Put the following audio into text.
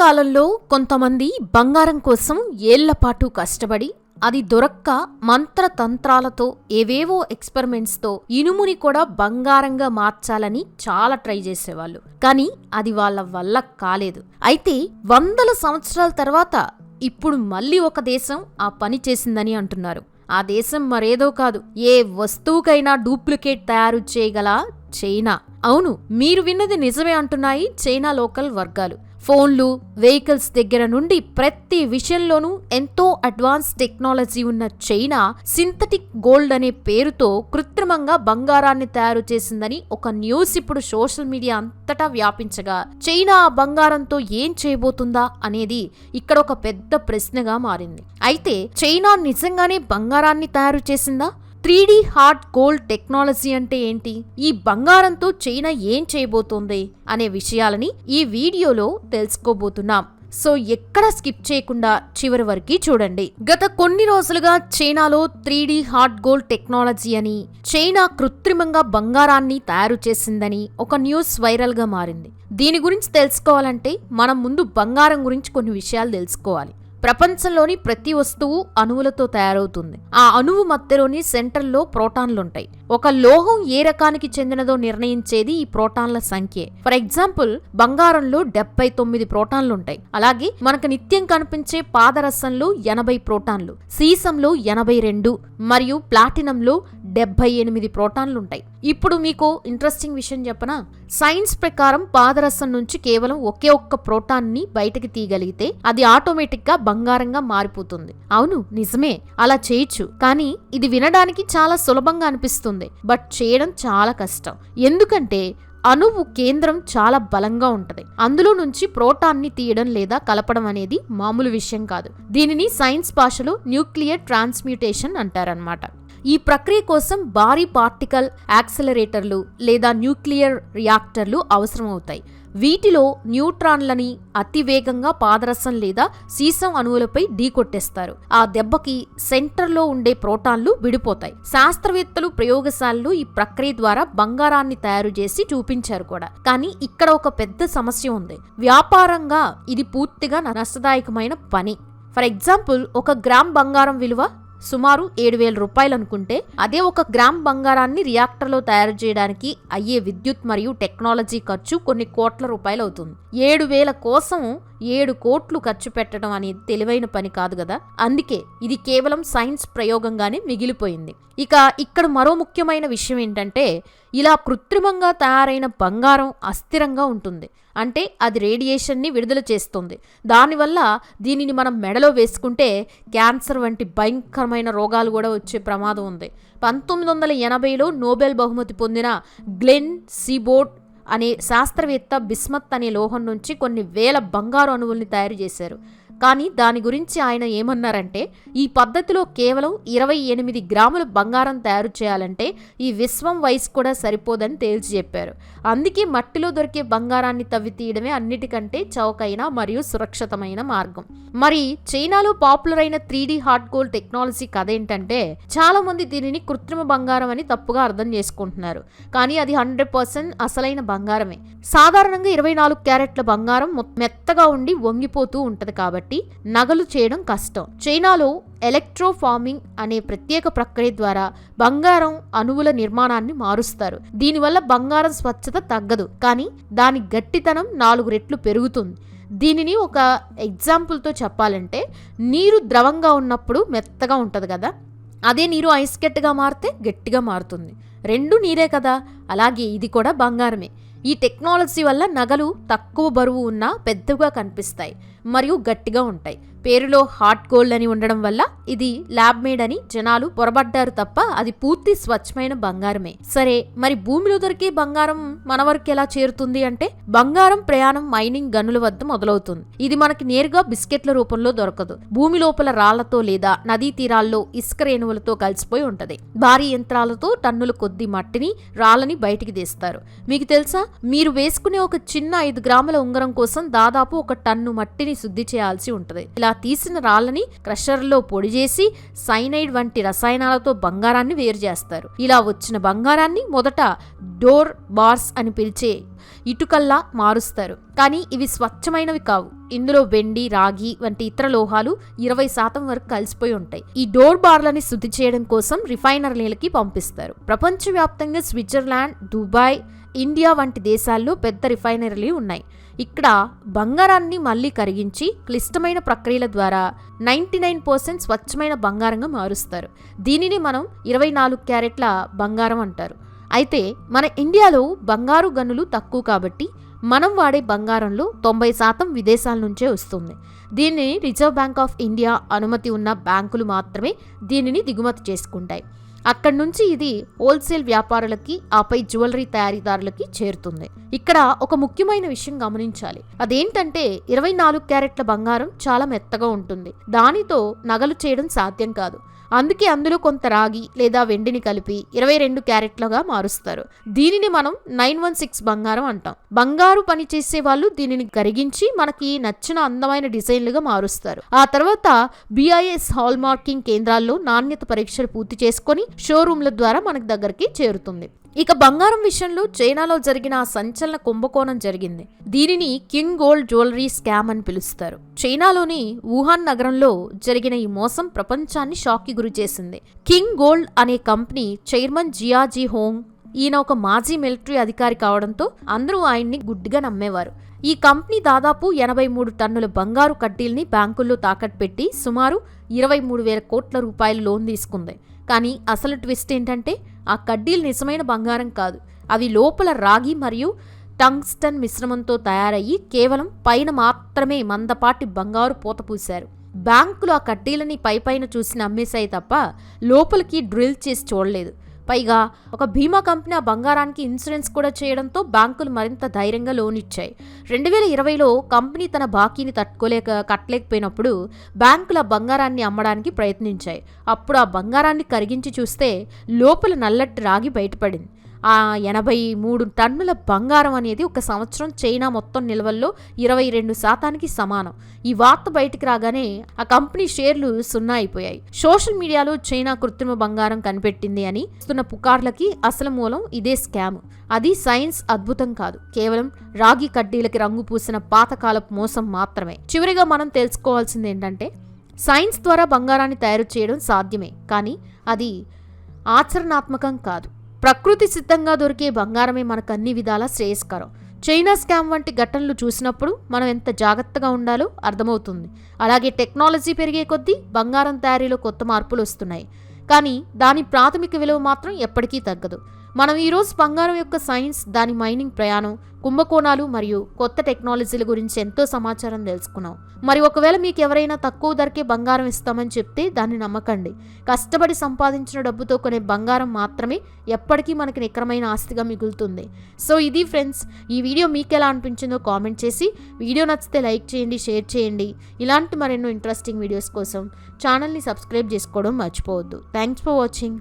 పూర్వకాలంలో కొంతమంది బంగారం కోసం ఏళ్లపాటు కష్టపడి అది దొరక్క మంత్రతంత్రాలతో ఏవేవో ఎక్స్పెరిమెంట్స్తో ఇనుముని కూడా బంగారంగా మార్చాలని చాలా ట్రై చేసేవాళ్ళు. కానీ అది వాళ్ళ వల్ల కాలేదు. అయితే వందల సంవత్సరాల తర్వాత ఇప్పుడు మళ్ళీ ఒక దేశం ఆ పని చేసిందని అంటున్నారు. ఆ దేశం మరేదో కాదు, ఏ వస్తువుకైనా డూప్లికేట్ తయారు చేయగల చైనా. అవును, మీరు విన్నది నిజమే అంటున్నాయి చైనా లోకల్ వర్గాలు. ఫోన్లు, వెహికల్స్ దగ్గర నుండి ప్రతి విషయంలోనూ ఎంతో అడ్వాన్స్ టెక్నాలజీ ఉన్న చైనా సింథటిక్ గోల్డ్ అనే పేరుతో కృత్రిమంగా బంగారాన్ని తయారు చేసిందని ఒక న్యూస్ ఇప్పుడు సోషల్ మీడియా అంతటా వ్యాపించగా, చైనా ఆ బంగారంతో ఏం చేయబోతుందా అనేది ఇక్కడ ఒక పెద్ద ప్రశ్నగా మారింది. అయితే చైనా నిజంగానే బంగారాన్ని తయారు చేసిందా? 3D హార్డ్ గోల్డ్ టెక్నాలజీ అంటే ఏంటి? ఈ బంగారంతో చైనా ఏం చేయబోతోంది అనే విషయాలని ఈ వీడియోలో తెలుసుకోబోతున్నాం. సో ఎక్కడ స్కిప్ చేయకుండా చివరి వరకు చూడండి. గత కొన్ని రోజులుగా చైనాలో 3D హార్డ్ గోల్డ్ టెక్నాలజీ అని, చైనా కృత్రిమంగా బంగారాన్ని తయారు చేసిందని ఒక న్యూస్ వైరల్ గా మారింది. దీని గురించి తెలుసుకోవాలంటే మనం ముందు బంగారం గురించి కొన్ని విషయాలు తెలుసుకోవాలి. ప్రపంచంలోని ప్రతి వస్తువు అణువులతో తయారవుతుంది. ఆ అణువు మధ్యలోని సెంటర్లో ప్రోటాన్లుంటాయి. ఒక లోహం ఏ రకానికి చెందినదో నిర్ణయించేది ఈ ప్రోటాన్ల సంఖ్యే. ఫర్ ఎగ్జాంపుల్, బంగారంలో 79 ప్రోటాన్లుంటాయి. అలాగే మనకు నిత్యం కనిపించే పాదరసంలో 80 ప్రోటాన్లు, సీసంలో 82 మరియు ప్లాటినంలో 78 ప్రోటాన్లుంటాయి. ఇప్పుడు మీకు ఇంట్రెస్టింగ్ విషయం చెప్పనా? సైన్స్ ప్రకారం పాదరసం నుంచి కేవలం ఒకే ఒక్క ప్రోటాన్ని బయటకి తీయగలిగితే అది ఆటోమేటిక్ గా బంగారంగా మారిపోతుంది. అవును, నిజమే, అలా చేయొచ్చు. కానీ ఇది వినడానికి చాలా సులభంగా అనిపిస్తుంది, బట్ చేయడం చాలా కష్టం. ఎందుకంటే అణువు కేంద్రం చాలా బలంగా ఉంటది. అందులో నుంచి ప్రోటాన్ని తీయడం లేదా కలపడం అనేది మామూలు విషయం కాదు. దీనిని సైన్స్ భాషలో న్యూక్లియర్ ట్రాన్స్మ్యూటేషన్ అంటారన్నమాట. ఈ ప్రక్రియ కోసం భారీ పార్టికల్ యాక్సిలరేటర్లు లేదా న్యూక్లియర్ రియాక్టర్లు అవసరమవుతాయి. వీటిలో న్యూట్రాన్లని అతివేగంగా పాదరసం లేదా సీసం అణువులపై ఢీకొట్టేస్తారు. ఆ దెబ్బకి సెంటర్లో ఉండే ప్రోటాన్లు విడిపోతాయి. శాస్త్రవేత్తలు ప్రయోగశాలలో ఈ ప్రక్రియ ద్వారా బంగారాన్ని తయారు చేసి చూపించారు కూడా. కానీ ఇక్కడ ఒక పెద్ద సమస్య ఉంది. వ్యాపారంగా ఇది పూర్తిగా నష్టదాయకమైన పని. ఫర్ ఎగ్జాంపుల్, 1 గ్రామ్ బంగారం విలువ సుమారు 7,000 రూపాయలు అనుకుంటే, అదే 1 గ్రామ్ బంగారాన్ని రియాక్టర్లో తయారు చేయడానికి అయ్యే విద్యుత్ మరియు టెక్నాలజీ ఖర్చు కొన్ని కోట్ల రూపాయలు అవుతుంది. 7,000 కోసం 7 కోట్లు ఖర్చు పెట్టడం అనేది తెలివైన పని కాదు కదా. అందుకే ఇది కేవలం సైన్స్ ప్రయోగంగానే మిగిలిపోయింది. ఇక ఇక్కడ మరో ముఖ్యమైన విషయం ఏంటంటే, ఇలా కృత్రిమంగా తయారైన బంగారం అస్థిరంగా ఉంటుంది. అంటే అది రేడియేషన్ని విడుదల చేస్తుంది. దానివల్ల దీనిని మనం మెడలో వేసుకుంటే క్యాన్సర్ వంటి భయంకరమైన రోగాలు కూడా వచ్చే ప్రమాదం ఉంది. 1980లో నోబెల్ బహుమతి పొందిన గ్లెన్ సీబోర్డ్ అనే శాస్త్రవేత్త బిస్మత్ అనే లోహం నుంచి కొన్ని వేల బంగారు అణువుల్ని తయారు చేశారు. కానీ దాని గురించి ఆయన ఏమన్నారంటే, ఈ పద్ధతిలో కేవలం 28 గ్రాముల బంగారం తయారు చేయాలంటే ఈ విశ్వం వయసు కూడా సరిపోదని తేల్చి చెప్పారు. అందుకే మట్టిలో దొరికే బంగారాన్ని తవ్వి తీయడమే అన్నిటికంటే చౌకైన మరియు సురక్షితమైన మార్గం. మరి చైనాలో పాపులర్ అయిన 3D హార్డ్ గోల్డ్ టెక్నాలజీ కథ ఏంటంటే, చాలా మంది దీనిని కృత్రిమ బంగారం అని తప్పుగా అర్థం చేసుకుంటున్నారు. కానీ అది 100% అసలైన బంగారమే. సాధారణంగా 24 క్యారెట్ల బంగారం మెత్తగా ఉండి వంగిపోతూ ఉంటది కాబట్టి నగలు చేయడం కష్టం. చైనాలో ఎలక్ట్రో ఫార్మింగ్ అనే ప్రత్యేక ప్రక్రియ ద్వారా బంగారం అణువుల నిర్మాణాన్ని మారుస్తారు. దీనివల్ల బంగారం స్వచ్ఛత తగ్గదు, కానీ దాని గట్టితనం 4 రెట్లు పెరుగుతుంది. దీనిని ఒక ఎగ్జాంపుల్తో చెప్పాలంటే, నీరు ద్రవంగా ఉన్నప్పుడు మెత్తగా ఉంటది కదా, అదే నీరు ఐస్ గట్టిగా మారితే గట్టిగా మారుతుంది. రెండు నీరే కదా. అలాగే ఇది కూడా బంగారమే. ఈ టెక్నాలజీ వల్ల నగలు తక్కువ బరువు ఉన్నా పెద్దగా కనిపిస్తాయి మరియు గట్టిగా ఉంటాయి. పేరులో హార్డ్ గోల్డ్ అని ఉండడం వల్ల ఇది ల్యాబ్ మేడ్ అని జనాలు పొరబడ్డారు తప్ప అది పూర్తి స్వచ్ఛమైన బంగారమే. సరే, మరి భూమిలో దొరికే బంగారం మన వరకు ఎలా చేరుతుంది అంటే, బంగారం ప్రయాణం మైనింగ్ గనుల వద్ద మొదలవుతుంది. ఇది మనకి నేరుగా బిస్కెట్ల రూపంలో దొరకదు. భూమి లోపల రాళ్లతో లేదా నదీ తీరాల్లో ఇసుక రేణువులతో కలిసిపోయి ఉంటది. భారీ యంత్రాలతో టన్నుల కొద్ది మట్టిని, రాళ్ళని బయటికి తీస్తారు. మీకు తెలుసా, మీరు వేసుకునే ఒక చిన్న 5 గ్రాముల ఉంగరం కోసం దాదాపు 1 టన్ను మట్టిని శుద్ధి చేయాల్సి ఉంటది. ఇలా తీసిన రాళ్ళని క్రషర్లో పొడి చేసి సైనైడ్ వంటి రసాయనాలతో బంగారాన్ని వేరు చేస్తారు. ఇలా వచ్చిన బంగారాన్ని మొదట డోర్ బార్స్ అని పిలిచే ఇటుకల్లా మారుస్తారు. కానీ ఇవి స్వచ్ఛమైనవి కావు. ఇందులో వెండి, రాగి వంటి ఇతర లోహాలు 20% వరకు కలిసిపోయి ఉంటాయి. ఈ డోర్ బార్లని శుద్ధి చేయడం కోసం రిఫైనరీలకి పంపిస్తారు. ప్రపంచవ్యాప్తంగా స్విట్జర్లాండ్, దుబాయ్, ఇండియా వంటి దేశాల్లో పెద్ద రిఫైనరీలు ఉన్నాయి. ఇక్కడ బంగారాన్ని మళ్లీ కరిగించి క్లిష్టమైన ప్రక్రియల ద్వారా 99% స్వచ్ఛమైన బంగారంగా మారుస్తారు. దీనిని మనం 24 క్యారెట్ల బంగారం అంటారు. అయితే మన ఇండియాలో బంగారు గనులు తక్కువ కాబట్టి మనం వాడే బంగారంలో 90% విదేశాల నుంచే వస్తుంది. దీనిని రిజర్వ్ బ్యాంక్ ఆఫ్ ఇండియా అనుమతి ఉన్న బ్యాంకులు మాత్రమే దీనిని దిగుమతి చేసుకుంటాయి. అక్కడి నుంచి ఇది హోల్సేల్ వ్యాపారులకి, ఆపై జ్యువెలరీ తయారీదారులకి చేరుతుంది. ఇక్కడ ఒక ముఖ్యమైన విషయం గమనించాలి. అదేంటంటే 24 క్యారెట్ల బంగారం చాలా మెత్తగా ఉంటుంది. దానితో నగలు చేయడం సాధ్యం కాదు. అందుకే అందులో కొంత రాగి లేదా వెండిని కలిపి 22 క్యారెట్లుగా మారుస్తారు. దీనిని మనం 916 బంగారం అంటాం. బంగారు పని చేసే వాళ్ళు దీనిని కరిగించి మనకి నచ్చిన అందమైన డిజైన్లుగా మారుస్తారు. ఆ తర్వాత BIS హాల్ మార్కింగ్ కేంద్రాల్లో నాణ్యత పరీక్షలు పూర్తి చేసుకొని షోరూమ్ల ద్వారా మనకి దగ్గరికి చేరుతుంది. ఇక బంగారం విషయంలో చైనాలో జరిగిన సంచలన కుంభకోణం జరిగింది. దీనిని కింగ్ గోల్డ్ జ్యువెలరీ స్కామ్ అని పిలుస్తారు. చైనాలోని వుహాన్ నగరంలో జరిగిన ఈ మోసం ప్రపంచాన్ని షాక్కి గురి చేసింది. కింగ్ గోల్డ్ అనే కంపెనీ చైర్మన్ జియాజీ హోంగ్, ఈయన ఒక మాజీ మిలిటరీ అధికారి కావడంతో అందరూ ఆయన్ని గుడ్డిగా నమ్మేవారు. ఈ కంపెనీ దాదాపు 83 టన్నుల బంగారు కడ్డీల్ని బ్యాంకుల్లో తాకట్టు పెట్టి సుమారు 23,000 కోట్ల రూపాయలు లోన్ తీసుకుంది. కానీ అసలు ట్విస్ట్ ఏంటంటే ఆ కడ్డీలు నిజమైన బంగారం కాదు. అవి లోపల రాగి మరియు టంగ్స్టన్ మిశ్రమంతో తయారయ్యి కేవలం పైన మాత్రమే మందపాటి బంగారు పూత పూశారు. బ్యాంకులు ఆ కడ్డీలని పైపైన చూసి నమ్మేశాయి తప్ప లోపలికి డ్రిల్ చేసి చూడలేదు. పైగా ఒక బీమా కంపెనీ ఆ బంగారానికి ఇన్సూరెన్స్ కూడా చేయడంతో బ్యాంకులు మరింత ధైర్యంగా లోన్ ఇచ్చాయి. 2020లో కంపెనీ తన బాకీని కట్టలేకపోయినప్పుడు బ్యాంకులు ఆ బంగారాన్ని అమ్మడానికి ప్రయత్నించాయి. అప్పుడు ఆ బంగారాన్ని కరిగించి చూస్తే లోపల నల్లటి రాగి బయటపడింది. ఆ 83 టన్నుల బంగారం అనేది ఒక సంవత్సరం చైనా మొత్తం నిల్వల్లో 22% సమానం. ఈ వార్త బయటికి రాగానే ఆ కంపెనీ షేర్లు సున్నా అయిపోయాయి. సోషల్ మీడియాలో చైనా కృత్రిమ బంగారం కనిపెట్టింది అని వస్తున్న పుకార్లకి అసలు మూలం ఇదే స్కామ్. అది సైన్స్ అద్భుతం కాదు, కేవలం రాగి కడ్డీలకి రంగు పూసిన పాతకాలపు మోసం మాత్రమే. చివరిగా మనం తెలుసుకోవాల్సింది ఏంటంటే సైన్స్ ద్వారా బంగారాన్ని తయారు చేయడం సాధ్యమే, కానీ అది ఆచరణాత్మకం కాదు. ప్రకృతి సిద్ధంగా దొరికే బంగారమే మనకు అన్ని విధాలా శ్రేయస్కరం. చైనా స్కామ్ వంటి ఘటనలు చూసినప్పుడు మనం ఎంత జాగ్రత్తగా ఉండాలో అర్థమవుతుంది. అలాగే టెక్నాలజీ పెరిగే కొద్దీ బంగారం తయారీలో కొత్త మార్పులు వస్తున్నాయి, కానీ దాని ప్రాథమిక విలువ మాత్రం ఎప్పటికీ తగ్గదు. మనం ఈరోజు బంగారం యొక్క సైన్స్, దాని మైనింగ్ ప్రయాణం, కుంభకోణాలు మరియు కొత్త టెక్నాలజీల గురించి ఎంతో సమాచారం తెలుసుకున్నాం. మరి ఒకవేళ మీకు ఎవరైనా తక్కువ ధరకే బంగారం ఇస్తామని చెప్తే దాన్ని నమ్మకండి. కష్టపడి సంపాదించిన డబ్బుతో కొనే బంగారం మాత్రమే ఎప్పటికీ మనకి నికరమైన ఆస్తిగా మిగులుతుంది. సో ఇది ఫ్రెండ్స్, ఈ వీడియో మీకు ఎలా అనిపించిందో కామెంట్ చేసి, వీడియో నచ్చితే లైక్ చేయండి, షేర్ చేయండి. ఇలాంటి మరెన్నో ఇంట్రెస్టింగ్ వీడియోస్ కోసం ఛానల్ని సబ్స్క్రైబ్ చేసుకోవడం మర్చిపోవద్దు. Thanks for watching.